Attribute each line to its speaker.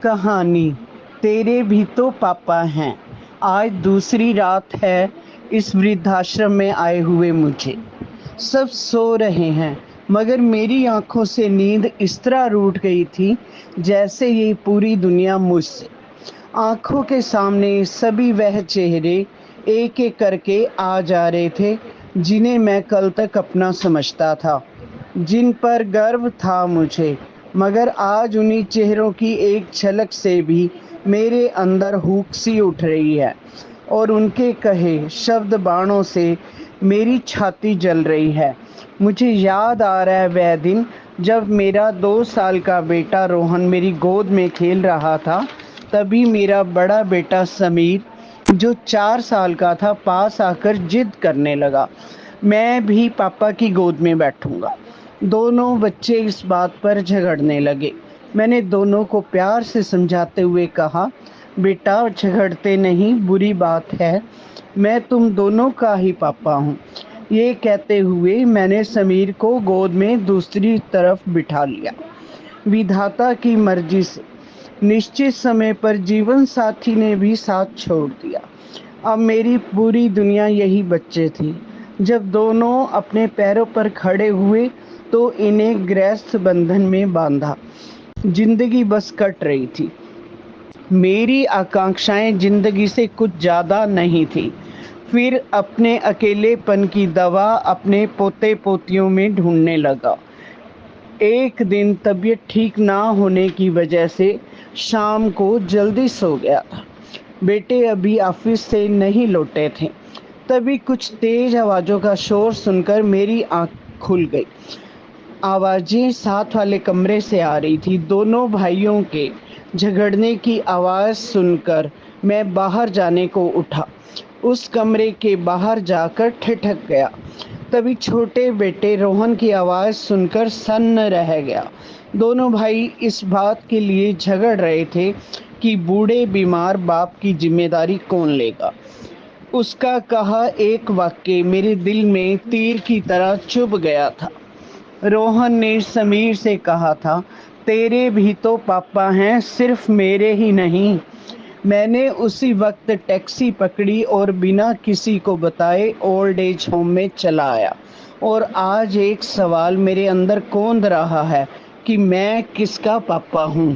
Speaker 1: कहानी। तेरे भी तो पापा हैं। आज दूसरी रात है इस वृद्धाश्रम में आए हुए मुझे। सब सो रहे हैं मगर मेरी आंखों से नींद इस तरह रूठ गई थी जैसे ये पूरी दुनिया मुझसे। आंखों के सामने सभी वह चेहरे एक एक करके आ जा रहे थे जिन्हें मैं कल तक अपना समझता था, जिन पर गर्व था मुझे। मगर आज उन्हीं चेहरों की एक झलक से भी मेरे अंदर हुक सी उठ रही है और उनके कहे शब्द बाणों से मेरी छाती जल रही है। मुझे याद आ रहा है वह दिन जब मेरा 2 साल का बेटा रोहन मेरी गोद में खेल रहा था। तभी मेरा बड़ा बेटा समीर, जो 4 साल का था, पास आकर जिद करने लगा, मैं भी पापा की गोद में बैठूंगा। दोनों बच्चे इस बात पर झगड़ने लगे। मैंने दोनों को प्यार से समझाते हुए कहा, बेटा झगड़ते नहीं, बुरी बात है, मैं तुम दोनों का ही पापा हूँ। ये कहते हुए मैंने समीर को गोद में दूसरी तरफ बिठा लिया। विधाता की मर्जी से निश्चित समय पर जीवन साथी ने भी साथ छोड़ दिया। अब मेरी पूरी दुनिया यही बच्चे थी। जब दोनों अपने पैरों पर खड़े हुए तो इन्हें गृहस्थ बंधन में बांधा। जिंदगी बस कट रही थी। मेरी आकांक्षाएं जिंदगी से कुछ ज्यादा नहीं थी। फिर अपने अकेलेपन की दवा अपने पोते पोतियों में ढूंढने लगा। एक दिन तबीयत ठीक ना होने की वजह से शाम को जल्दी सो गया था। बेटे अभी ऑफिस से नहीं लौटे थे। तभी कुछ तेज आवाजों का शोर सुनकर मेरी आंख खुल गई। आवाजें साथ वाले कमरे से आ रही थी। दोनों भाइयों के झगड़ने की आवाज सुनकर मैं बाहर जाने को उठा। उस कमरे के बाहर जाकर ठिठक गया। तभी छोटे बेटे रोहन की आवाज सुनकर सन्न रह गया। दोनों भाई इस बात के लिए झगड़ रहे थे कि बूढ़े बीमार बाप की जिम्मेदारी कौन लेगा। उसका कहा एक वाक्य मेरे दिल में तीर की तरह चुभ गया था। रोहन ने समीर से कहा था, तेरे भी तो पापा हैं, सिर्फ मेरे ही नहीं। मैंने उसी वक्त टैक्सी पकड़ी और बिना किसी को बताए ओल्ड एज होम में चला आया। और आज एक सवाल मेरे अंदर कौंध रहा है कि मैं किसका पापा हूँ।